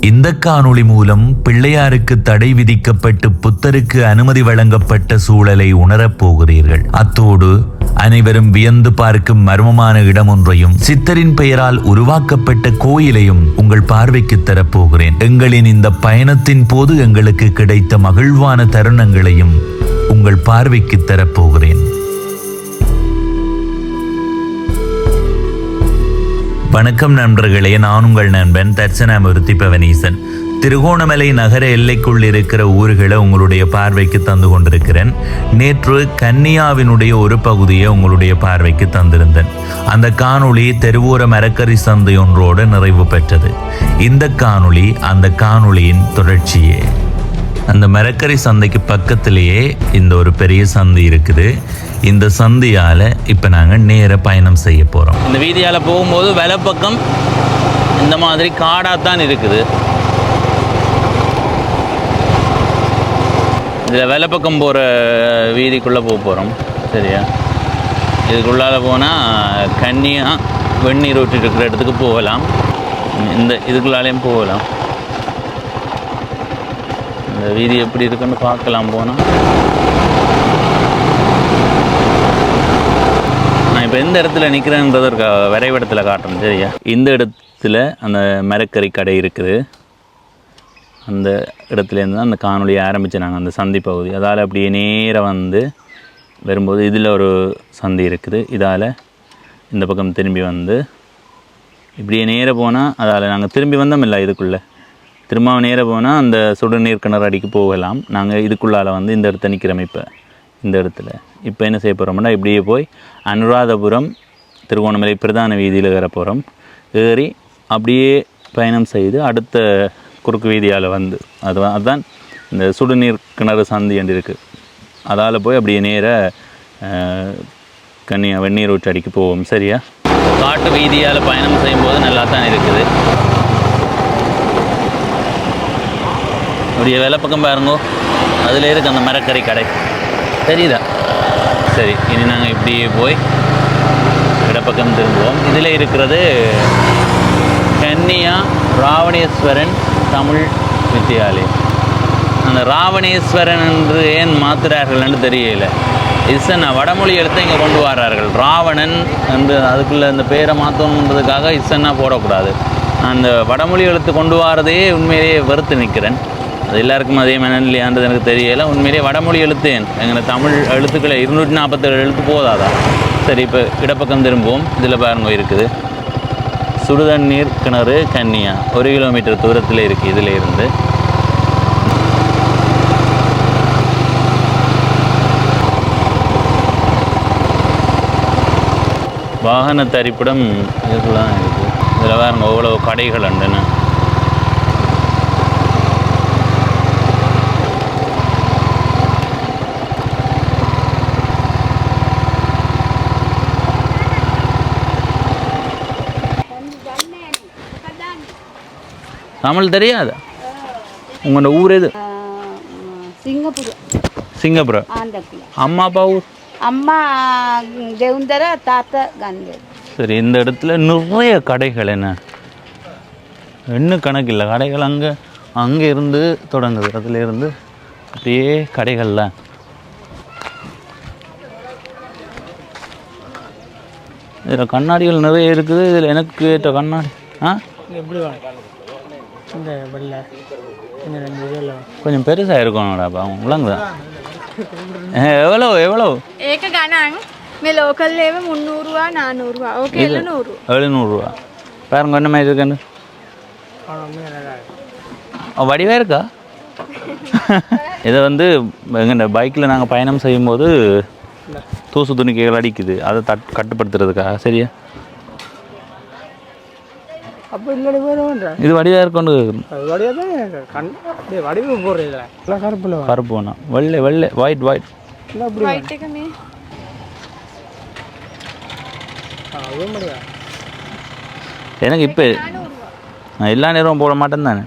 இந்த காணொளி மூலம் பிள்ளையாருக்கு தடை விதிக்கப்பட்டு புத்தருக்கு அனுமதி வழங்கப்பட்ட சூழலை உணரப்போகிறீர்கள். அத்தோடு அனைவரும் வியந்து பார்க்கும் மர்மமான இடம் ஒன்றையும் சித்தரின் பெயரால் உருவாக்கப்பட்ட கோயிலையும் உங்கள் பார்வைக்கு தரப்போகிறேன். எங்களின் இந்த பயணத்தின் போது எங்களுக்கு கிடைத்த மகிழ்வான தருணங்களையும் உங்கள் பார்வைக்கு தரப்போகிறேன். வணக்கம் நண்பர்களே, நான் உங்கள் நண்பன் தட்சணாமூர்த்தி பவனீசன். திருகோணமலை நகர எல்லைக்குள் இருக்கிற ஊர்களை உங்களுடைய பார்வைக்கு தந்து கொண்டிருக்கிறேன். நேற்று கன்னியாவினுடைய ஒரு பகுதியை உங்களுடைய பார்வைக்கு தந்திருந்தேன். அந்த காணொளி தெருவோர மரக்கறி சந்தை ஒன்றோடு நிறைவு பெற்றது. இந்த காணொளி அந்த காணொளியின் தொடர்ச்சியே. அந்த மரக்கறி சந்தைக்கு பக்கத்திலேயே இந்த ஒரு பெரிய சந்தை இருக்குது. இந்த சந்தையால் இப்போ நாங்கள் நேர பயணம் செய்ய போகிறோம். இந்த வீதியால் போகும்போது வலப்பக்கம் இந்த மாதிரி காடாகத்தான் இருக்குது. இதில் வலப்பக்கம் போகிற வீதிக்குள்ளே போக போகிறோம். சரியா, இதுக்குள்ளால் போனால் கன்னியா வெந்நீர் ஊற்றி இருக்கிற இடத்துக்கு போகலாம். இந்த இதுக்குள்ளாலேயும் போகலாம். இந்த வீதி எப்படி இருக்குன்னு பார்க்கலாம். போனால் நான் இப்போ எந்த இடத்துல நிற்கிறேன்றத வரைபடத்தில் காட்டுறேன். சரியா, இந்த இடத்துல அந்த மரக்கறி கடை இருக்குது. அந்த இடத்துலேருந்து தான் அந்த காணொலியை ஆரம்பித்து நாங்கள் அந்த சந்தி பகுதி. அதால் அப்படியே நேராக வந்து வரும்போது இதில் ஒரு சந்தி இருக்குது. இதால் இந்த பக்கம் திரும்பி வந்து இப்படியே நேராக போனால் அதால் நாங்கள் திரும்பி வந்தோம் இல்லை, இதுக்குள்ளே திரும்ப நேராக போனால் அந்த சுடுநீர் கிணறு அடிக்கு போகலாம். நாங்கள் இதுக்குள்ளால் வந்து இந்த இடத்த நிற்கிறோம். இப்போ இந்த இடத்துல இப்போ என்ன செய்ய போகிறோம்னா, இப்படியே போய் அனுராதபுரம் திருகோணமலை பிரதான வீதியில் ஏற போகிறோம். ஏறி அப்படியே பயணம் செய்து அடுத்த குறுக்கு வீதியால் வந்து அதுதான் இந்த சுடுநீர் கிணறு சந்தி என்று இருக்குது. அதால் போய் அப்படியே நேராக கன்னியா வெந்நீர் ஊற்றி அடிக்கு போவோம். சரியா, காட்டு வீதியால் பயணம் செய்யும்போது நல்லா தான் இருக்குது. அப்படியே வேலை பக்கம் பாருங்கோ, அதில் இருக்குது அந்த மரக்கறி கடை தெரியுதா? சரி, இனி நாங்கள் இப்படியே போய் இடப்பக்கம் திரும்புவோம். இதில் இருக்கிறது கன்னியா ராவணேஸ்வரன் தமிழ் வித்தியாலயம். அந்த ராவணேஸ்வரன் என்று ஏன் மாற்றுறார்கள்னு தெரியல. இசன்னா வடமொழி எழுத்தை இங்கே கொண்டு வர்றார்கள். ராவணன் என்று அதுக்குள்ளே அந்த பேரை மாற்றணுன்றதுக்காக இசன்னா போடக்கூடாது. அந்த வடமொழி எழுத்து கொண்டு வரதே உண்மையிலேயே வெறுத்து நிற்கிறேன். அது எல்லாருக்கும் அதே மனநிலையான்றது எனக்கு தெரியலை. உண்மையிலேயே வடமொழி எழுத்தேன் எங்களை தமிழ் எழுத்துக்களை 247 எழுத்து போதாதா? சரி, இப்போ இடப்பக்கம் திரும்புவோம். இதில் பாருங்க இருக்குது சுடுதண்ணீர் கிணறு கன்னியா. 1 கிலோமீட்டர் தூரத்தில் இருக்குது. இதில் இருந்து வாகன தரிப்பிடம் இதுக்குலாம் இருக்குது. இதில் பாருங்க எவ்வளோ கடைகள் உண்டுன்னு. தமிழ் தெரியாதா? உங்களோட ஊர் எது? சிங்கப்பூர். அம்மா அப்பா ஊர்? அம்மா தேவுந்தர, தாத்தா கந்தர். சரி, இந்த இடத்துல நிறைய கடைகள் என்ன கணக்கில்லை கடைகள். அங்கே இருந்து தொடங்குது. அதில் இருந்து அப்படியே கடைகள்லாம். இதில் கண்ணாடிகள் நிறைய இருக்குது. இதில் எனக்கு ஏற்ற கண்ணாடி எப்படி இந்த வெள்ளை கொஞ்சம் பெருசாக இருக்கணும்டாப்பா. விளங்குதா? எவ்வளோ ඒක ගණන් මේ ලෝකල් ඒව 300 400 ඕක 700 பாருங்க என்ன மாதிரி இருக்குன்னு. வடிவாக இருக்கா? இதை வந்து எங்கள் பைக்கில் நாங்கள் பயணம் செய்யும்போது தூசு துணிக்கைகள் அடிக்குது. அதை கட்டுப்படுத்துறதுக்காக. சரியா, இது வடிவாக இருக்கொண்டு கருப்பு வேணாம். வெள்ளை ஒயிட் எனக்கு இப்போ நான் எல்லா நேரமும் போட மாட்டேன் தானே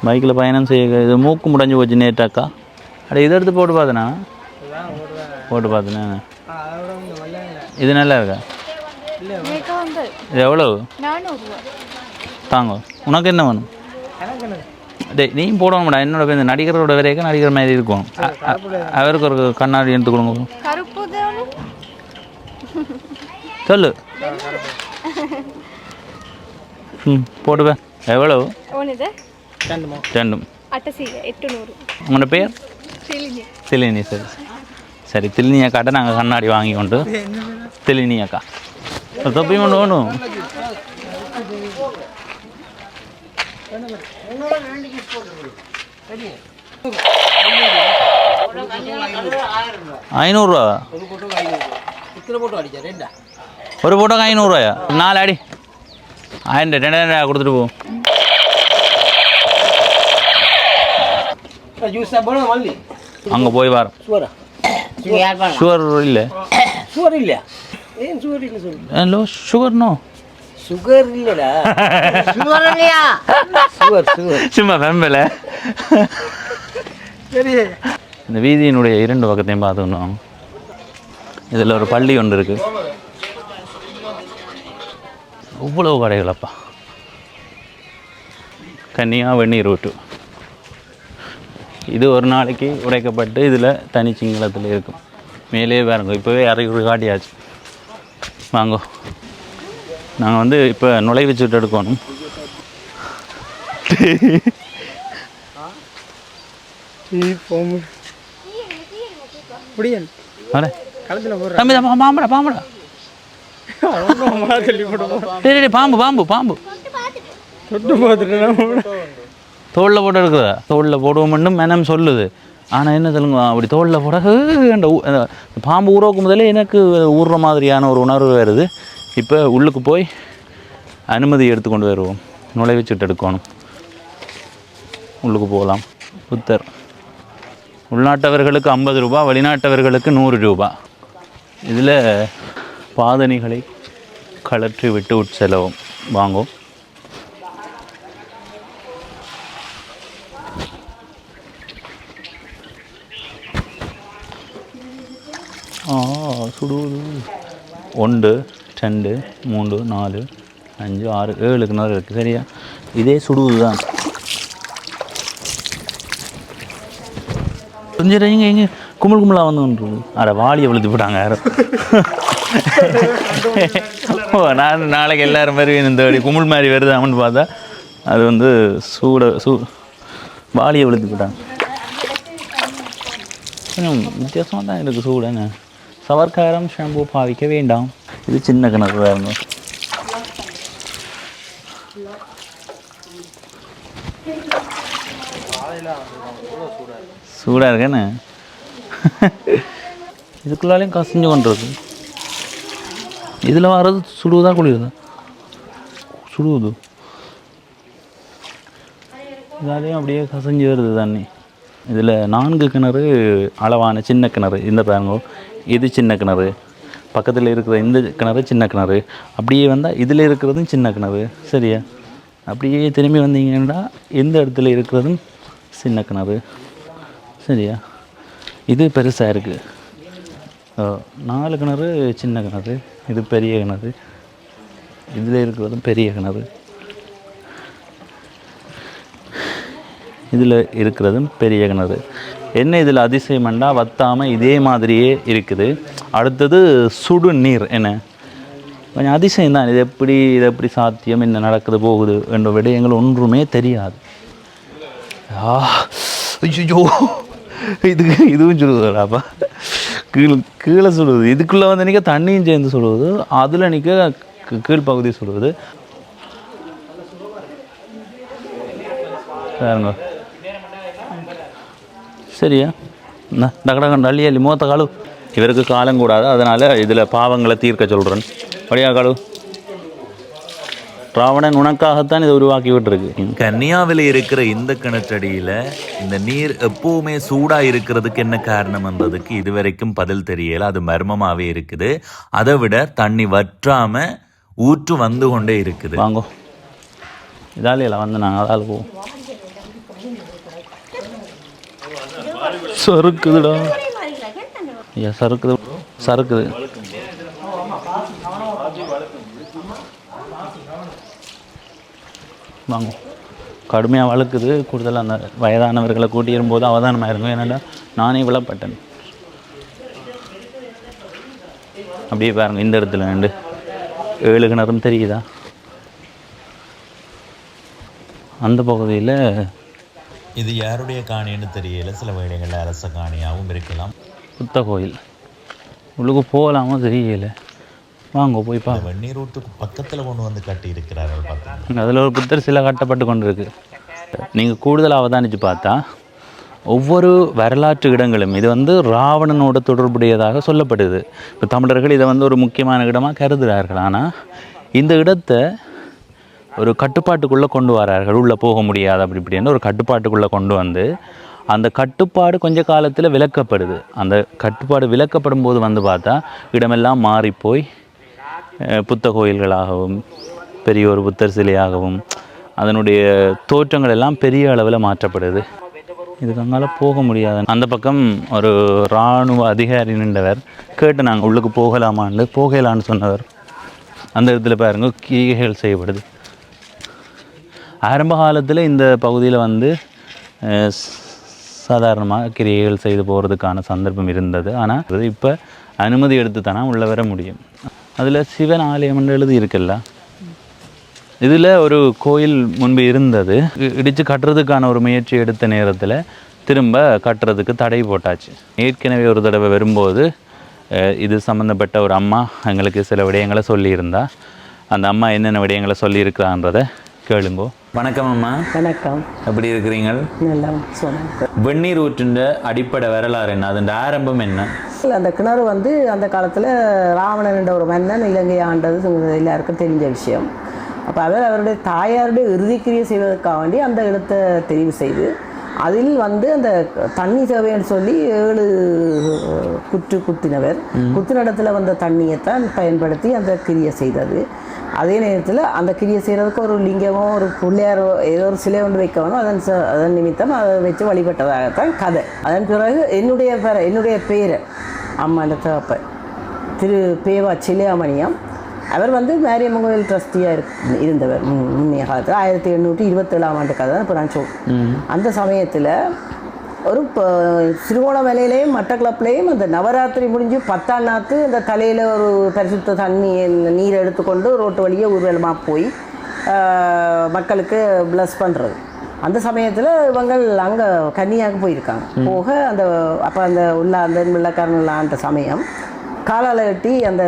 பைக்கில் பயணம் செய்ய. இது மூக்கு முடைஞ்சு போச்சு நேற்றாக்கா. அட இதை எடுத்து போட்டு பார்த்தேண்ணா. இது நல்லா இருக்கா? இது எவ்வளோ? 400 தாங்க. உனக்கு என்ன வேணும்? டேய் நீ போடணும்டா என்னோட பேர் இந்த நடிகரோட வரைக்கும் நடிகர் மாதிரி இருக்கும் அவருக்கு ஒரு கண்ணாடி எடுத்து கொடுங்க கருப்பு தேவனும் சொல்லு போடுவேன் எவ்வளவு ஓனிது ரெண்டும் அட்டசீக 800 உங்களோட பேர் சிலினி திலினி சரி சரி திலினி அக்காட்ட நாங்கள் கண்ணாடி வாங்கி கொண்டு திலினி அக்கா தொப்பி கொண்டு வேணும் ஐநூறுரூவா ஒரு போட்டோக்கு 500 4 அடி 1000 2000 கொடுத்துட்டு போ அங்கே போய் வர சுகர் இல்லை ஹலோ சுகர் நோ சுகர் இல்லடா சும்மா வெம்பல இந்த வீதியினுடைய 2 பக்கத்தையும் பார்த்துக்கணும் இதில் ஒரு பள்ளி ஒன்று இருக்குது இவ்வளவு கடைகளப்பா கன்னியா வெந்நீர் ரோட்டு இது ஒரு நாளைக்கு உடைக்கப்பட்டு இதில் தனி சிங்களத்தில் இருக்கும் மேலே பாருங்க இப்போவே அரைக்குறை காட்டியாச்சு வாங்கோ நாங்கள் வந்து இப்போ நுழைவுச்சீட்டு எடுக்கணும் தம்பி பாம்புடா பாம்புடா பாம்பு பாம்பு பாம்பு தோளில் போட்டு எடுக்குதா தோளில் போடுவோம்னு மெனம் சொல்லுது ஆனால் என்ன சொல்லுங்க அப்படி தோளில் போட பாம்பு ஊறக்கும் முதலே எனக்கு ஊறுற மாதிரியான ஒரு உணர்வு வருது இப்போ உள்ளுக்கு போய் அனுமதி எடுத்துக்கொண்டு வருவோம் நுழைவுச்சீட்டு எடுக்கணும் உள்ளுக்கு போகலாம் புத்தர் உள்நாட்டவர்களுக்கு 50 ரூபா வெளிநாட்டவர்களுக்கு 100 ரூபா இதில் பாதணிகளை கழற்றி விட்டு உட்செலவும் வாங்கும் சுடுவது 1 2 3 4 5 6 7 கிணறு இருக்குது சரியா இதே சுடுவது தான் கொஞ்சம் இங்கே கும்பலாக வந்து அட வாளியை விழுத்து போட்டாங்க யாரும் ஓ நான் நாளைக்கு எல்லோரும் வருவேன் இந்த வழி கும்பல் மாதிரி வருதாமன்னு பார்த்தா அது வந்து வாளியை விழுத்து போட்டாங்க கொஞ்சம் வித்தியாசமாக தான் இருக்குது சூடுன்னு சவர்க்காரம் ஷாம்பு பாவிக்க வேண்டாம் இது சின்ன கிணறு வேறுங்க சூடாக இருக்கேன்னு இதுக்குள்ளாலையும் கசிஞ்சு கொண்டிருக்கு இதில் வர்றது சுடுவதா குளிருதா சுடுவது இதாலேயும் அப்படியே கசிஞ்சு வருது தண்ணி இதில் 4 கிணறு அளவான சின்ன கிணறு இந்த பாருங்க இது சின்ன கிணறு பக்கத்தில் இருக்கிற இந்த கிணறு சின்ன கிணறு அப்படியே வந்தால் இதில் இருக்கிறதும் சின்ன கிணறு சரியா அப்படியே திரும்பி வந்தீங்கன்னா எந்த இடத்துல இருக்கிறதும் சின்ன கிணறு சரியா இது பெருசாக இருக்குது 4 கிணறு சின்ன கிணறு இது பெரிய கிணறு இதில் இருக்கிறதும் பெரிய கிணறு இதில் இருக்கிறதும் பெரிய கிணறு என்ன இதில் அதிசயம்ண்டா வத்தாமல் இதே மாதிரியே இருக்குது அடுத்தது சுடு நீர் என்ன கொஞ்சம் அதிசயம் தான் இது எப்படி சாத்தியம் என்ன நடக்குது போகுது என்ற விடயங்கள் ஒன்றுமே தெரியாது ஐயோ இதுவும் சுடுவதாப்பா கீழே சுடுவது இதுக்குள்ளே வந்து நிற்க தண்ணியும் சேர்ந்து சுடுவது அதில் நிற்க கீழ்ப்பகுதி சுடுவது பாருங்க சரியா டக்கடக்கண்ட அள்ளி அள்ளி மூத்த காலு இவருக்கு காலம் கூடாது அதனால் இதில் பாவங்களை தீர்க்க சொல்கிறேன் வழியா காலு ராவணன் உனக்காகத்தான் இதை உருவாக்கி விட்டுருக்கு கன்னியாவில் இருக்கிற இந்த கிணற்றடியில் இந்த நீர் எப்பவுமே சூடாக இருக்கிறதுக்கு என்ன காரணம்ன்றதுக்கு இதுவரைக்கும் பதில் தெரியல. அது மர்மமாகவே இருக்குது. அதை விட தண்ணி வற்றாம ஊற்று வந்து கொண்டே இருக்குது. வாங்கோ இதாலையில வந்து நாங்கள் அதால் போவோம். சறுக்குதுடா ஐயா, சறுக்குது சறுக்குது. வாங்க கடுமையாக வளர்க்குது. கூடுதலாக அந்த வயதானவர்களை கூட்டியிரும்போது அவதானமாக இருக்கும். ஏன்னா நானே விழப்பட்டேன். அப்படியே பாருங்கள், இந்த இடத்துல 7 கிணறும் தெரியுதா? அந்த பகுதியில் இது யாருடைய காணின்னு தெரியல. சில வேளைகளில் அரச காணியாகவும் இருக்கலாம். புத்த கோயில் உள்ளுக்கு போகலாமா தெரியல. வாங்க போய் வெந்நீர் ஊற்றுக்கு பக்கத்தில் கொண்டு வந்து கட்டி இருக்கிறார்கள் பார்த்தீங்கன்னா. அதில் ஒரு புத்தர் சிலை கட்டப்பட்டு கொண்டு இருக்கு. நீங்கள் கூடுதலாக அவதானித்து பார்த்தா ஒவ்வொரு வரலாற்று இடங்களும் இது ராவணனோட தொடர்புடையதாக சொல்லப்படுது. இப்போ தமிழர்கள் இதை ஒரு முக்கியமான இடமாக கருதுகிறார்கள். ஆனால் இந்த இடத்தை ஒரு கட்டுப்பாட்டுக்குள்ளே கொண்டு வரார்கள். உள்ளே போக முடியாது அப்படி இப்படின்னு ஒரு கட்டுப்பாட்டுக்குள்ளே கொண்டு வந்து அந்த கட்டுப்பாடு கொஞ்ச காலத்தில் விலக்கப்படுது. அந்த கட்டுப்பாடு விலக்கப்படும் போது பார்த்தா இடமெல்லாம் மாறிப்போய் புத்த கோயில்களாகவும் பெரிய ஒரு புத்தர் சிலையாகவும் அதனுடைய தோற்றங்கள் எல்லாம் பெரிய அளவில் மாற்றப்படுது. இதுக்கு அங்கால போக முடியாது. அந்த பக்கம் ஒரு இராணுவ அதிகாரி நின்றவர் கேட்டு நாங்கள் உள்ளுக்கு போகலாமான்னு போகலான்னு சொன்னவர். அந்த இடத்துல பாருங்க கிரிகைகள் செய்யப்படுது. ஆரம்ப காலத்தில் இந்த பகுதியில் சாதாரணமாக கிரியைகள் செய்து போகிறதுக்கான சந்தர்ப்பம் இருந்தது. ஆனால் இப்போ அனுமதி எடுத்து தானே உள்ளே வர முடியும். அதில் சிவன் ஆலயம்னு எழுதி இருக்குல்ல, இதில் ஒரு கோயில் முன்பு இருந்தது. இடித்து கட்டுறதுக்கான ஒரு முயற்சி எடுத்த நேரத்தில் திரும்ப கட்டுறதுக்கு தடை போட்டாச்சு. ஏற்கனவே ஒரு தடவை வரும்போது இது சம்மந்தப்பட்ட ஒரு அம்மா எங்களுக்கு சில விடயங்களை சொல்லியிருந்தா. அந்த அம்மா என்னென்ன விடயங்களை சொல்லியிருக்கிறான்றதை கேளுங்கோ. வணக்கம் அம்மா. வணக்கம். எப்படி இருக்கிறீங்க? நல்லா சொன்னேன். வெந்நீர் ஊற்றின்ற அடிப்படை வரலாறு என்ன, அதன் ஆரம்பம் என்ன? அந்த கிணறு அந்த காலத்தில் ராவணன் என்ற ஒரு மன்னன் இலங்கை ஆண்டது எல்லாருக்கும் தெரிஞ்ச விஷயம். அப்போ அவருடைய தாயாருடைய இறுதிக்கிரியை செய்வதற்காக வேண்டி அந்த இடத்தை தெரிவு செய்து அதில் அந்த தண்ணி தேவைன்னு சொல்லி 7 குத்தினவர் குத்தின இடத்துல வந்த தண்ணியைத்தான் பயன்படுத்தி அந்த கிரியை செய்தது. அதே நேரத்தில் அந்த கிரியை செய்கிறதுக்கு ஒரு லிங்கமோ ஒரு பிள்ளையாரோ ஏதோ ஒரு சிலை ஒன்று வைக்கணும். அதன் நிமித்தம் அதை வச்சு வழிபட்டதாகத்தான் கதை. அதன் பிறகு என்னுடைய பேர் அம்மாண்ட தகப்ப திரு பேவா சிலையாமணியம். அவர் மாரியம்மன் கோயில் ட்ரஸ்டியாக இருந்தவர் முன்னைய காலத்தில். 1827ஆம் ஆண்டு கதை தான் இப்போ நான் சொல்லுவேன். அந்த சமயத்தில் ஒரு திருகோணமலையிலையும் மட்டக்களப்புலையும் அந்த நவராத்திரி முடிஞ்சு 10ஆம் நாத்து அந்த தலையில் ஒரு பரிசுத்த நீரை எடுத்துக்கொண்டு ரோட்டு வழியே ஊர்வலமாக போய் மக்களுக்கு ப்ளஸ் பண்ணுறது. அந்த சமயத்தில் இவங்கள் அங்கே கன்னியாவுக்கு போயிருக்காங்க. போக அப்போ அந்த வெள்ளக்காரன் ஆண்ட சமயம் காலால் கட்டி அந்த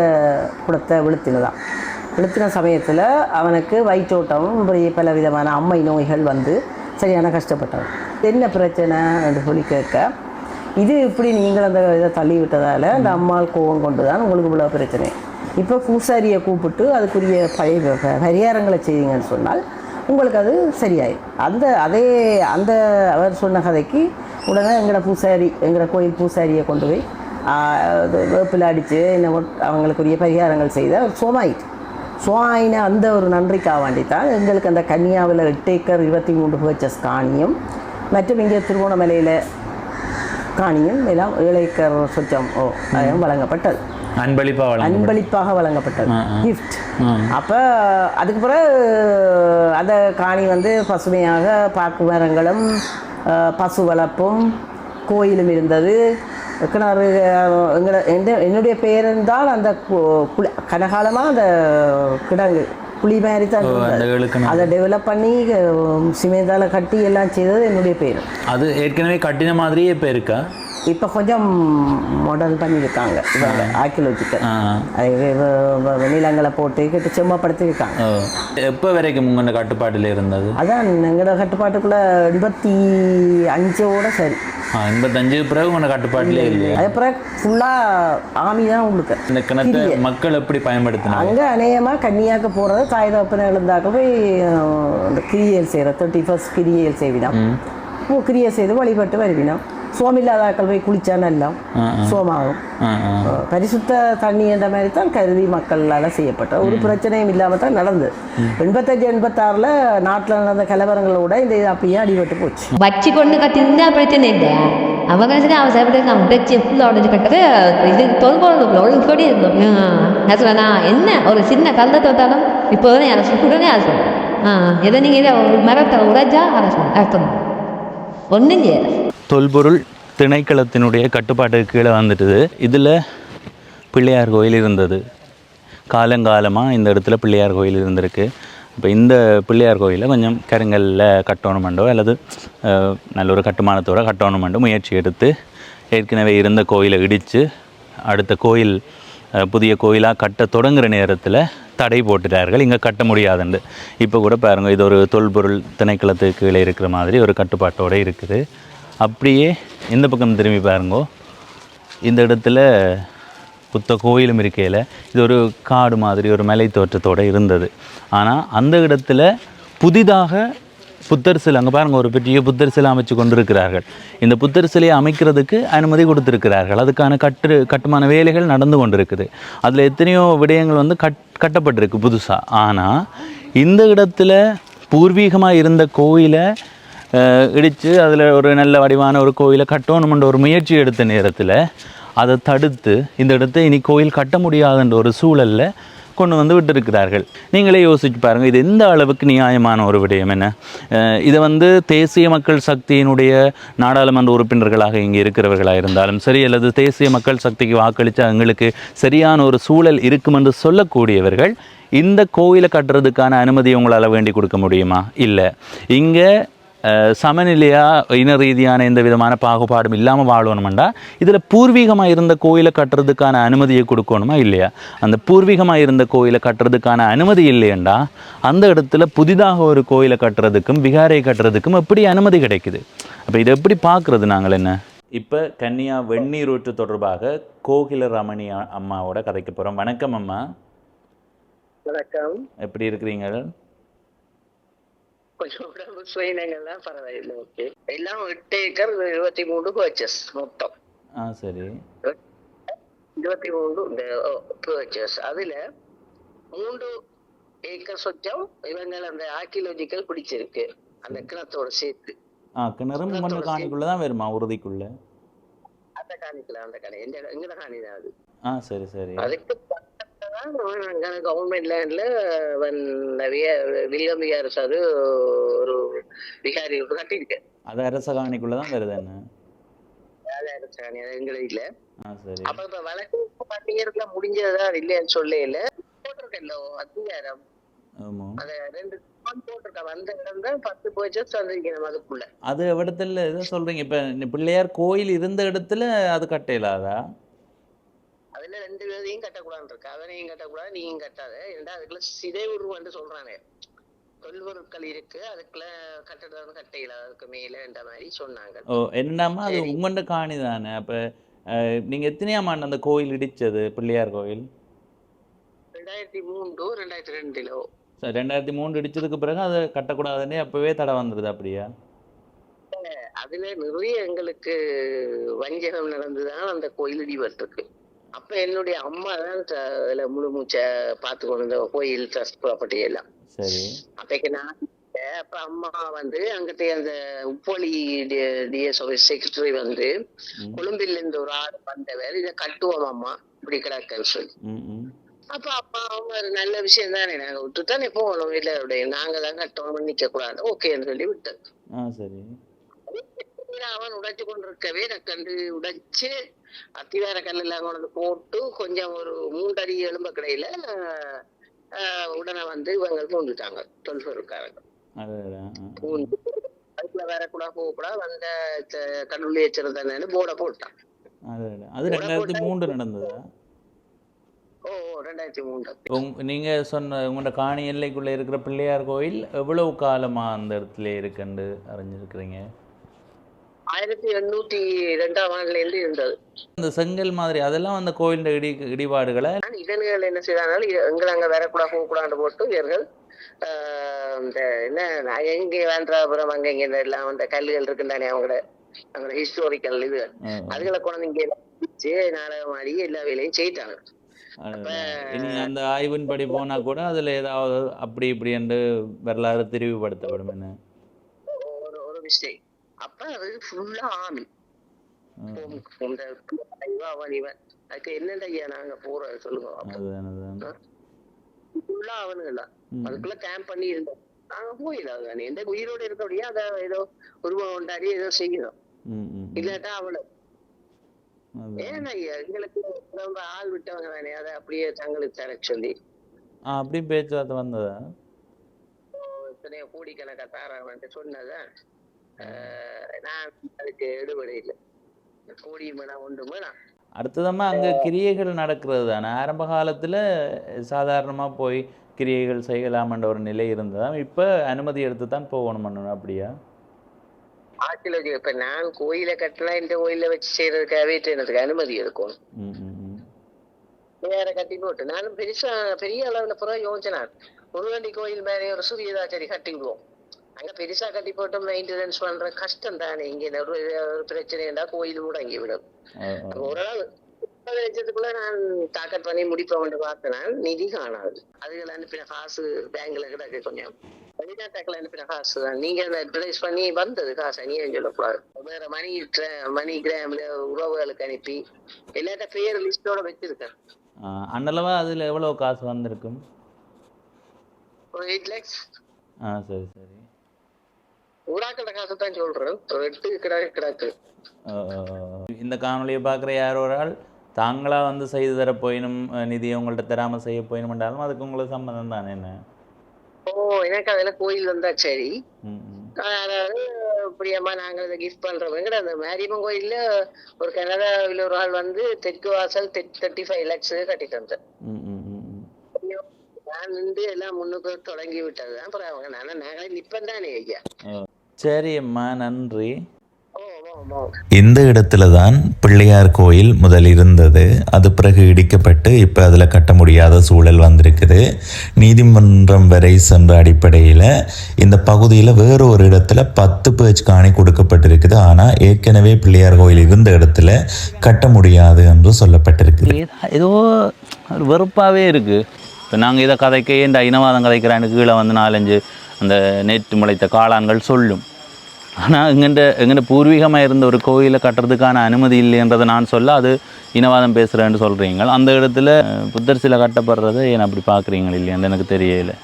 குடத்தை விழுத்தின சமயத்தில் அவனுக்கு வயிற்றோட்டமும் பல விதமான அம்மை நோய்கள் சரியான கஷ்டப்பட்டவன். என்ன பிரச்சனை என்று சொல்லி கேட்க, இது இப்படி நீங்கள் அந்த இதை தள்ளி விட்டதால் அந்த அம்மாள் கோபம் கொண்டு தான் உங்களுக்கு இவ்வளோ பிரச்சனை. இப்போ பூசாரியை கூப்பிட்டு அதுக்குரிய பரிகாரங்களை செய்வீங்கன்னு சொன்னால் உங்களுக்கு அது சரியாயிடும். அந்த அவர் சொன்ன கதைக்கு உடனே எங்களோட கோயில் பூசாரியை கொண்டு போய் வேப்பில் அடித்து அவங்களுக்குரிய பரிகாரங்கள் செய்து அவர் சோமாயின அந்த ஒரு நன்றிக்காக வேண்டித்தான் எங்களுக்கு அந்த கன்னியாவில் 8 ஏக்கர் 23 ஹெச்எஸ் காணியும் மற்றும் இங்கே திருவோணமலையில் காணியும் எல்லாம் 7 ஏக்கர் சொச்சம் வழங்கப்பட்டது. அன்பளிப்பாக வழங்கப்பட்டது கிஃப்ட். அப்போ அதுக்கு பிறகு அந்த காணி பசுமையாக பாக்கு மரங்களும் பசு வளர்ப்பும் கோயிலும் இருந்தது. கிணறு என்னுடைய பேர் இருந்தால் அந்த கனகாலமாக அந்த கிடங்கு புளி மாதிரி தான் அதை டெவலப் பண்ணி சிமெண்டால கட்டி எல்லாம் செய்தது என்னுடைய பேர். அது ஏற்கனவே கட்டின மாதிரியே இப்போ இருக்கா? இப்போ கொஞ்சம் மாடர்ன் பண்ணியிருக்காங்க. இவங்க ஆர்கியலாஜிக்கல் நிலங்களை போட்டு கிட்ட செம்மப்படுத்தியிருக்காங்க. எப்போ வரைக்கும் உங்களோட கட்டுப்பாட்டில் இருந்தது? அதான் எங்களோட கட்டுப்பாட்டுக்குள்ளே 85ஓட சரி. 85 பிறகு உங்களோட கட்டுப்பாட்டிலே இல்லை. அது பிறகு ஃபுல்லாக ஆமி தான் உங்களுக்கு. இந்த கிணத்தை மக்கள் எப்படி பயன்படுத்தினாங்க? அங்கே அநேகமாக கன்னியாக்க போகிறது தாய் தகப்பனை எழுந்தாக்க போய் அந்த கிரியல் செய்கிற 31st கிரியல் செய்வினோம். கிரியை செய்து வழிபட்டு வருவினோம். சோமில்லாதாக்கள் போய் குளிச்சா நல்லா சோமாகும். பரிசுத்த தண்ணி என்ற மாதிரி தான் கருதி மக்களால் செய்யப்பட்ட ஒரு பிரச்சனையும் இல்லாமல் தான் நடந்தது. 85-86 நாட்டில் நடந்த கலவரங்களோட இந்த இது அப்படியே அடிபட்டு போச்சு. வச்சு கொண்டு கட்டிருந்தா பிரச்சனை இல்லை. அவங்க அவசரப்பட்டு நம்ம செப்பில் உடஞ்சி கட்டுறது இது தொல்பொருள் சொல்லி இருந்தோம். நான் என்ன ஒரு சின்ன கல்லை தொட்டாலும் இப்போ யாரும் சுட்டுடனே அது சொல்லுவேன். எதை நீங்கள் இதை மரத்தை உடைச்சா அர்த்தம் ஒன்றும் செய்யலை. தொல்பொருள் திணைக்களத்தினுடைய கட்டுப்பாட்டுக்கு கீழே வந்துட்டுது. இதில் பிள்ளையார் கோயில் இருந்தது. காலங்காலமாக இந்த இடத்துல பிள்ளையார் கோயில் இருந்திருக்கு. இப்போ இந்த பிள்ளையார் கோயிலை கொஞ்சம் கருங்கல்ல கட்டணுமெண்டோ அல்லது நல்ல ஒரு கட்டுமானத்தோடு கட்டணுமெண்டோ முயற்சி எடுத்து ஏற்கனவே இருந்த கோயிலை இடித்து அடுத்த கோயில் புதிய கோயிலாக கட்ட தொடங்குகிற நேரத்தில் தடை போட்டுட்டார்கள், இங்கே கட்ட முடியாதுண்டு. இப்போ கூட பாருங்கள், இது ஒரு தொல்பொருள் திணைக்களத்துக்கு கீழே இருக்கிற மாதிரி ஒரு கட்டுப்பாட்டோடு இருக்குது. அப்படியே இந்த பக்கம் திரும்பி பாருங்கோ, இந்த இடத்துல புத்த கோயிலும் இருக்கையில் இது ஒரு காடு மாதிரி ஒரு மலை தோற்றத்தோடு இருந்தது. ஆனால் அந்த இடத்துல புதிதாக புத்தர் சிலை, அங்கே பாருங்கள், ஒரு பெரிய புத்தர் சிலை அமைச்சு கொண்டிருக்கிறார்கள். இந்த புத்தர் சிலையை அமைக்கிறதுக்கு அனுமதி கொடுத்துருக்கிறார்கள். அதுக்கான கட்டுமான வேலைகள் நடந்து கொண்டிருக்குது. அதில் எத்தனையோ விடயங்கள் வந்து கட்டப்பட்டிருக்கு புதுசாக. ஆனால் இந்த இடத்துல பூர்வீகமாக இருந்த கோயிலை இடித்து அதில் ஒரு நல்ல வடிவான ஒரு கோயிலை கட்டணுமென்ற ஒரு முயற்சி எடுத்த நேரத்தில் அதை தடுத்து இந்த இடத்தை இனி கோயில் கட்ட முடியாதுன்ற ஒரு சூழலில் கொண்டு வந்து விட்டுருக்கிறார்கள். நீங்களே யோசிச்சு பாருங்கள், இது எந்த அளவுக்கு நியாயமான ஒரு விடயம். என்ன இதை வந்து தேசிய மக்கள் சக்தியினுடைய நாடாளுமன்ற உறுப்பினர்களாக இங்கே இருக்கிறவர்களாக இருந்தாலும் சரி, அல்லது தேசிய மக்கள் சக்திக்கு வாக்களித்து அவங்களுக்கு சரியான ஒரு சூழல் இருக்கும் என்று சொல்லக்கூடியவர்கள் இந்த கோயிலை கட்டுறதுக்கான அனுமதியை உங்களால் வேண்டி கொடுக்க முடியுமா? இல்லை. இங்கே சமநிலையாக இன ரீதியான எந்த விதமான பாகுபாடும் இல்லாமல் வாழணுமெண்டா இதில் பூர்வீகமாக இருந்த கோயிலை கட்டுறதுக்கான அனுமதியை கொடுக்கணுமா இல்லையா? அந்த பூர்வீகமாக இருந்த கோயிலை கட்டுறதுக்கான அனுமதி இல்லையண்டா அந்த இடத்துல புதிதாக ஒரு கோயிலை கட்டுறதுக்கும் விகாரை கட்டுறதுக்கும் எப்படி அனுமதி கிடைக்குது? அப்போ இதை எப்படி பார்க்குறது நாங்கள்? என்ன இப்போ கன்னியா வெந்நீரூற்று தொடர்பாக கோகில ரமணி அம்மாவோட கதைக்கு போகிறோம். வணக்கம் அம்மா. வணக்கம். எப்படி இருக்கிறீங்க? கொஞ்சம் உடம்பு சுயினங்கள்லாம் பரவாயில்லை. ஓகே. எல்லாம் 8 ஏக்கர் 23 பர்ச்சேஸ் மொத்தம். சரி. 23 பர்ச்சேஸ். அதுல 3 ஏக்கர் சொச்சம் இவங்க அந்த ஆர்கியோலஜிக்கல் பிடிச்சிருக்கு அந்த கிணத்தோட சேர்த்து. கிணறும் மண்ணு காணிக்குள்ளதான் வருமா? உறுதிக்குள்ள அந்த காணிக்கல, அந்த காணி எங்கட காணி தான் அது. சரி சரி. அதுக்கு கவர்மெண்ட் லேண்ட்ல வில்லியம் விகாரி ஒரு விகாரி கட்டிருக்கு. அது அரச காணிக்குள்ளதான் வருது. என்ன அரச காணி எங்க இல்ல. அப்ப இப்ப வழக்கு பாத்தீங்கன்னா முடிஞ்சதுதான் இல்லைன்னு சொல்ல இல்ல போட்டிருக்கோ அதிகாரம். அத 2 போட்டிருக்க வந்த இடம் தான் 10 பர்ச்சேஸ் வந்திருக்கணும் அதுக்குள்ள. அது இடத்துல எதை சொல்றீங்க? இப்ப பிள்ளையார் கோயில் இருந்த இடத்துல அது கட்டையிலாதா? அதுல 2 பேரையும் கட்டக்கூடாது இருக்கு. அவனையும் கட்டக்கூடாது, நீயும் கட்டாத. ஏன்னா அதுக்குள்ள சிதை உருவம் சொல்றானே, தொல்பொருட்கள் இருக்கு, அதுக்குள்ள கட்டடம் கட்டையில அதுக்கு மேல என்ற மாதிரி சொன்னாங்க. என்னமா அது உங்கண்ட காணி தானே? அப்ப நீங்க எத்தனையாம் ஆண்டு அந்த கோயில் இடிச்சது? பிள்ளையார் கோயில் 2003 2002 2003 இடிச்சதுக்கு பிறகு அதை கட்டக்கூடாதுன்னே அப்பவே தடை வந்துருது. அப்படியா? அதுல நிறைய எங்களுக்கு வஞ்சகம் நடந்துதான் அந்த கோயில் இடிபட்டிருக்கு. அப்ப என்னுடைய அம்மா தான் முழு மூச்சை பார்த்து கொண்டு கோயில் ட்ரஸ்ட் ப்ராப்பர்ட்டி எல்லாம். சரி. அப்பக்கு நான் அப்ப அம்மா வந்து அங்கிட்ட அந்த உப்பொலி டிஎஸ் ஆஃபீஸ் செக்ரட்டரி வந்து கொழும்பில் இருந்து ஒரு ஆள் வந்தவர், இதை கட்டுவோம் அம்மா இப்படி கிடக்குன்னு சொல்லி. அப்ப அப்பா அவங்க ஒரு நல்ல விஷயம் தானே, நாங்க விட்டுத்தானே போகணும், இல்ல நாங்க தான் கட்டணும், நிக்க கூடாது, ஓகேன்னு சொல்லி விட்டது. அவன் உடைச்சு கொண்டிருக்கவே கண்டு உடைச்சு அத்திவார கல்லெல்லாம் கொண்டு போட்டு கொஞ்சம் ஒரு 3 அடி எலும்ப கடையில உடனே வந்து இவங்க பூந்துட்டாங்க தொல்பொருட்காரங்க. அதுக்குள்ள வரக்கூடாது, போகக்கூடாது, வந்த கடவுளை எச்சிருந்தானு போர்டை போட்டான். அது 2003 நடந்ததா? 2003. நீங்க சொன்ன உங்களோட காணி எல்லைக்குள்ள இருக்கிற பிள்ளையார் கோயில் எவ்வளவு காலமா அந்த இடத்துல இருக்குன்னு அறிஞ்சிருக்கிறீங்க? 1802ஆம் ஆண்டுல இருந்து இருந்தது. அந்த செங்கல் மாதிரி அதெல்லாம் அந்த கோயில் இடிபாடுகளை இதன்கள் என்ன செய்தாலும் எங்களை அங்க வரக்கூடாது, போகக்கூடாது போட்டு இவர்கள் இந்த என்ன எங்க வேண்டாபுரம் அங்க இங்க எல்லாம் அந்த கல்லுகள் இருக்குந்தானே அவங்களோட ஹிஸ்டோரிக்கல் இது, அதுகளை கொண்டு இங்க நாடகம் ஆடி எல்லா வேலையும் செய்தாங்க. இனி அந்த ஆய்வின்படி போனா கூட அதுல ஏதாவது அப்படி இப்படி என்று வரலாறு தெரிவுபடுத்தப்படும். என்ன ஒரு மிஸ்டேக். அப்ப அது ஃபுல்லா ஆமி அவன் இவன் அதுக்கு என்னடா ஐயா நாங்க போறோம் சொல்லுங்க. ஃபுல்லா அவனுங்களா அதுக்குள்ள கேம்ப் பண்ணி இருந்தோம். நாங்க போயிடாது தானே எந்த உயிரோடு இருக்கபடியா அதை ஏதோ உருவம் கொண்டாடி ஏதோ செய்யணும். இல்லாட்டா அவ்வளவு ஏன்னா எங்களுக்கு ரொம்ப ஆள் விட்டவங்க தானே அதை அப்படியே தங்களுக்கு தர சொல்லி அப்படி பேச்சுவார்த்தை வந்ததா? எத்தனையோ கோடிக்கணக்கா தாராங்கன்ட்டு சொன்னதான் நான் அதுக்கு எடுபட இல்லை. கோடி வேணாம் ஒன்று வேணாம். அடுத்ததமா அங்க கிரியைகள் நடக்கிறது தானே. ஆரம்ப காலத்துல சாதாரணமா போய் கிரியைகள் செய்யலாம்ன்ற ஒரு நிலை இருந்ததா? இப்ப அனுமதி எடுத்து தான் போகணும் அப்படியா? ஆட்சியில் வச்சு இப்ப நான் கோயிலை கட்டினா இந்த கோயில வச்சு செய்யறதுக்காகவே எனக்கு அனுமதி எடுக்கணும். வேற கட்டி போட்டு நானும் பெரிய அளவுல புறம் யோசிச்சேன். முருகண்டி கோயில் மேலே ஒரு சூரியதாச்சரி கட்டி விடுவோம். அங்க பெருசா கட்டி போட்டு மெயின்டெனன்ஸ் பண்ற கஷ்டம் தானே. இங்க ஒரு பிரச்சனைடா கோயில் முடங்கி விடும். ஓரளவு 30 லட்சத்துக்குள்ள நான் தாக்கல் பண்ணி முடிப்பேன் பார்த்தேன். நிதி காணாது. அதுகள் அனுப்பின காசு பேங்க்ல கிடக்கு. கொஞ்சம் வெளிநாட்டாக்கள் அனுப்பின காசு தான். நீங்க அட்வர்டைஸ் பண்ணி வந்தது காசை நீ சொல்லக்கூடாது. வேற மணி கிராம்ல உறவுகளுக்கு அனுப்பி எல்லாத்த பேர் லிஸ்டோட வச்சிருக்கேன். அண்ணளவா அதுல எவ்வளவு காசு வந்திருக்கும்? ஒரு 8 lakhs. சரி சரி. ஊராக்கிட்ட காசு தான் சொல்றேன். 8 கிடக்கு. இந்த காணொலியை பார்க்குற யாரோ ஒரு ஆள் தாங்களா வந்து செய்து தர போயினும் நிதியை உங்கள்கிட்ட தராம செய்ய போயினும் என்றாலும் அதுக்கு உங்களுக்கு சம்மந்தம் தானே என்ன? எனக்கு அதுல கோயில் வந்தா சரி. அதாவது பிரியமா நாங்க இதை கிஃப்ட் பண்றவங்க அந்த மேரியம்மன் கோயில்ல ஒரு கனடாவில் ஒரு ஆள் வந்து தெற்கு வாசல் 35 lakhs கட்டி தந்தேன். நான் நின்று எல்லாம் முன்னுக்கு தொடங்கி விட்டதுதான். அப்புறம் அவங்க நாங்களே நிப்பம் தானே ஐயா. சரி அம்மா, நன்றி. இந்த இடத்துல தான் பிள்ளையார் கோயில் முதல் இருந்தது. அது பிறகு இடிக்கப்பட்டு இப்போ அதில் கட்ட முடியாத சூழல் வந்திருக்குது. நீதிமன்றம் வரை சென்ற அடிப்படையில் இந்த பகுதியில் வேறு ஒரு இடத்துல 10 பேஜ் காணி கொடுக்கப்பட்டிருக்குது. ஆனால் ஏற்கனவே பிள்ளையார் கோயில் இருந்த இடத்துல கட்ட முடியாது என்று சொல்லப்பட்டிருக்குது. ஏதோ ஒரு வெறுப்பாகவே இருக்குது. இப்போ நாங்கள் இதை கதைக்க இந்த இனவாதம் கதைக்கிறான்னு கீழே வந்து 4-5 அந்த நேற்று முளைத்த காளான்கள் சொல்லும். ஆனால் எங்கள்கிட்ட பூர்வீகமாக இருந்த ஒரு கோயிலை கட்டுறதுக்கான அனுமதி இல்லைன்றதை நான் சொல்ல அது இனவாதம் பேசுகிறேன்னு சொல்கிறீங்க. அந்த இடத்துல புத்தர் சிலை கட்டப்படுறதை ஏன் அப்படி பார்க்குறீங்க இல்லையான்னு எனக்கு தெரியலை.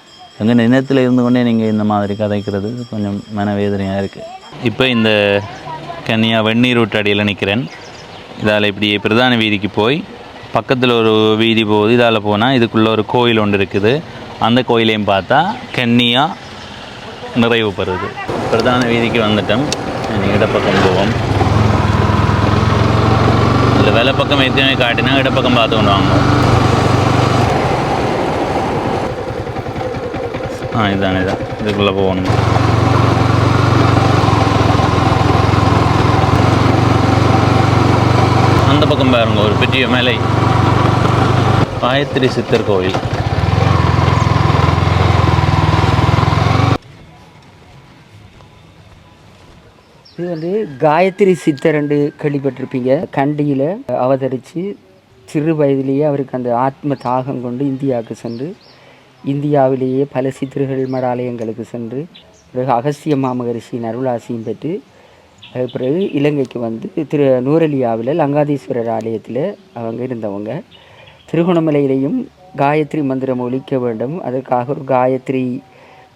எங்கள் நினைத்தில் இருந்து கொண்டே நீங்கள் இந்த மாதிரி கதைக்கிறது கொஞ்சம் மனவேதனையாக இருக்குது. இப்போ இந்த கன்னியா வெந்நீர் விட்டு அடியில் நிற்கிறேன். இதால் இப்படி பிரதான வீதிக்கு போய் பக்கத்தில் ஒரு வீதி போகுது. இதால் போனால் இதுக்குள்ளே ஒரு கோயில் ஒன்று இருக்குது. அந்த கோயிலையும் பார்த்தா கன்னியா நிறைவு பெறுது. பிரதான வீதிக்கு வந்துட்டோம். இடப்பக்கம் போவோம். இல்லை வேலை பக்கம் எத்தனை காட்டினா இடப்பக்கம் பார்த்து கொண்டு வாங்குவோம். இதுதான் இதுக்குள்ளே போகணும். அந்த பக்கம் பாருங்க ஒரு பெரிய மலை, காயத்ரி சித்தர் கோயில். இது வந்து காயத்ரி சித்தர் என்று கேள்விப்பட்டிருப்பீங்க. கண்டியில் அவதரித்து சிறு வயதிலேயே அவருக்கு அந்த ஆத்ம தாகம் கொண்டு இந்தியாவுக்கு சென்று இந்தியாவிலேயே பல சித்தர்கள் மடாலயங்களுக்கு சென்று பிறகு அகஸ்திய மாமகரிஷியின் அருளாசியும் பெற்று பிறகு இலங்கைக்கு வந்து நூரெலியாவில் லங்காதீஸ்வரர் ஆலயத்தில் அவங்க இருந்தவங்க. திருகோணமலையிலையும் காயத்ரி மந்திரம் ஒலிக்க வேண்டும், அதற்காக ஒரு காயத்ரி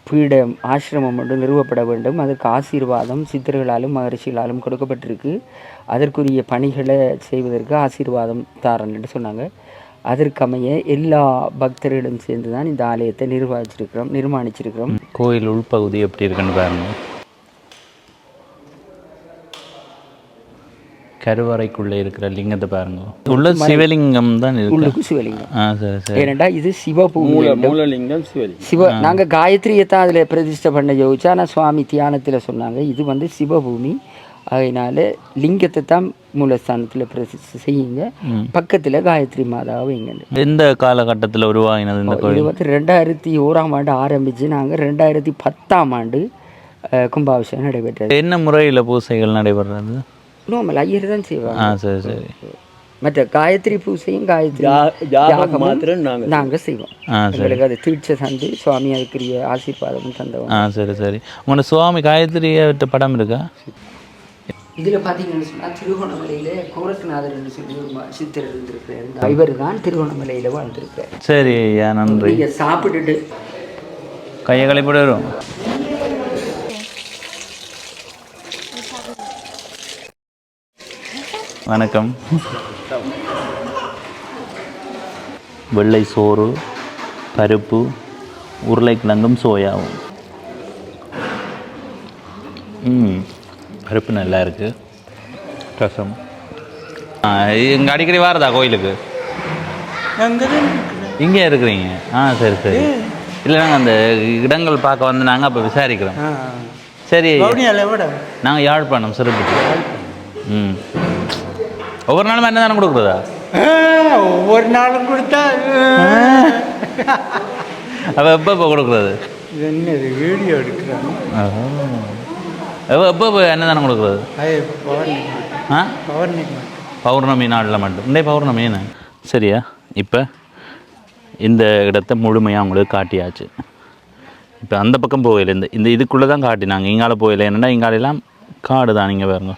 பீடம் ஆசிரமம் ஒன்று நிறுவப்பட வேண்டும். அதற்கு ஆசீர்வாதம் சித்தர்களாலும் மகரிஷிகளாலும் கொடுக்கப்பட்டிருக்கு. அதற்குரிய பணிகளை செய்வதற்கு ஆசீர்வாதம் தாரன் என்று சொன்னாங்க. அதற்கமைய எல்லா பக்தர்களும் சேர்ந்து தான் இந்த ஆலயத்தை நிர்மாணிச்சிருக்கிறோம். கோயில் உள்பகுதி எப்படி இருக்குன்னு பாருங்க. கருவறைக்குள்ளே இருக்கிற லிங்கத்தை பாருங்க. உள்ள சிவலிங்கம் தான் இருக்கு. சிவலிங்கம் ஏனெண்டா இது சிவபூலிங்கம். நாங்கள் காயத்ரியை தான் அதில் பிரதிஷ்டை பண்ண யோசிச்சா, ஆனால் சுவாமி தியானத்தில் சொன்னாங்க இது வந்து சிவபூமி, அதனால லிங்கத்தை தான் மூலஸ்தானத்தில் பிரதிஷ்டை செய்யுங்க, பக்கத்தில் காயத்ரி மாதாவை வைங்க. எந்த காலகட்டத்தில் உருவாகினது இந்த கோயில்? இது வந்து 2001ஆம் ஆண்டு ஆரம்பித்து நாங்கள் 2010ஆம் ஆண்டு கும்பாபிஷேகம் நடைபெற்றது. என்ன முறையில் பூசைகள் நடைபெறது? நோமல் ஐயர் தான் செய்வாங்க. சரி சரி. மற்ற காயத்ரி பூசையும் காயத்ரி மாத்திரம் நாங்கள் செய்வோம். எங்களுக்கு அது தீட்சை தந்து சுவாமி அதுக்குரிய ஆசீர்வாதமும் தந்தவங்க. சரி சரி. உங்களோட சுவாமி காயத்ரியை படம் இருக்கா? இதில் பார்த்தீங்கன்னு சொன்னால் திருகோணமலையில் கோரக்நாதர் என்று சொல்லி ஒரு சித்தர் இருந்திருக்கிறார். இவர் தான் திருகோணமலையில் வாழ்ந்திருக்கார். சரி ஐயா, நன்றி. நீங்கள் சாப்பிட்டுட்டு கையை கழிப்பிட வரும். வணக்கம். வெள்ளை சோறு, பருப்பு, உருளைக்கிழங்கும் சோயாவும். பருப்பு நல்லா இருக்குது. ரசம். இங்கே அடிக்கடி வாரதா கோயிலுக்கு? இங்கே இருக்கிறீங்க? சரி சரி. இல்லை நாங்கள் அந்த இடங்கள் பார்க்க வந்து நாங்கள் அப்போ விசாரிக்கிறோம். சரி. நாங்கள் யாழ்ப்பாணம் சிறப்பு. ஒவ்வொரு நாளும் என்ன தானே கொடுக்குறதா? ஒவ்வொரு நாளும் கொடுத்தா அப்போ எப்போ கொடுக்குறது? என்னது வீடியோ எடுக்கிறாங்க. எப்போ என்ன தானே கொடுக்குறது? பௌர்ணமி நாளில் மட்டும். இந்த பௌர்ணமி என்ன? சரியா? இப்போ இந்த இடத்த முழுமையாக உங்களுக்கு காட்டியாச்சு. இப்போ அந்த பக்கம் போகல, இந்த இதுக்குள்ளே தான் காட்டினாங்க. இங்கால போகல. என்னென்னா இங்காலெல்லாம் காடு தான். நீங்கள் பாருங்க,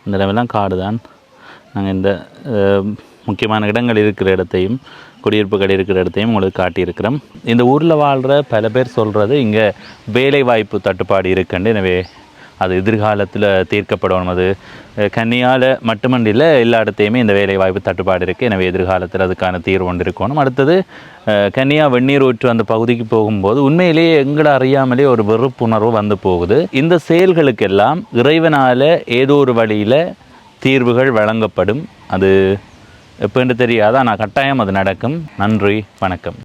இந்த இடமெல்லாம் காடு தான். நாங்கள் இந்த முக்கியமான இடங்கள் இருக்கிற இடத்தையும் குடியிருப்புகள் இருக்கிற இடத்தையும் உங்களுக்கு காட்டியிருக்கிறோம். இந்த ஊரில் வாழ்கிற பல பேர் சொல்கிறது இங்கே வேலை வாய்ப்பு தட்டுப்பாடு இருக்குண்டு. எனவே அது எதிர்காலத்தில் தீர்க்கப்படணும். அது கன்னியால் மட்டுமண்டில் எல்லா இடத்தையுமே இந்த வேலை வாய்ப்பு தட்டுப்பாடு இருக்குது. எனவே எதிர்காலத்தில் அதுக்கான தீர்வு கொண்டு இருக்கணும். அடுத்தது கன்னியா வெந்நீர் ஊற்று அந்த பகுதிக்கு போகும்போது உண்மையிலேயே எங்களை அறியாமலே ஒரு வெறுப்புணர்வு வந்து போகுது. இந்த செயல்களுக்கெல்லாம் இறைவனால் ஏதோ ஒரு வழியில் தீர்வுகள் வழங்கப்படும். அது எப்போன்னு தெரியாத, ஆனால் கட்டாயம் அது நடக்கும். நன்றி, வணக்கம்.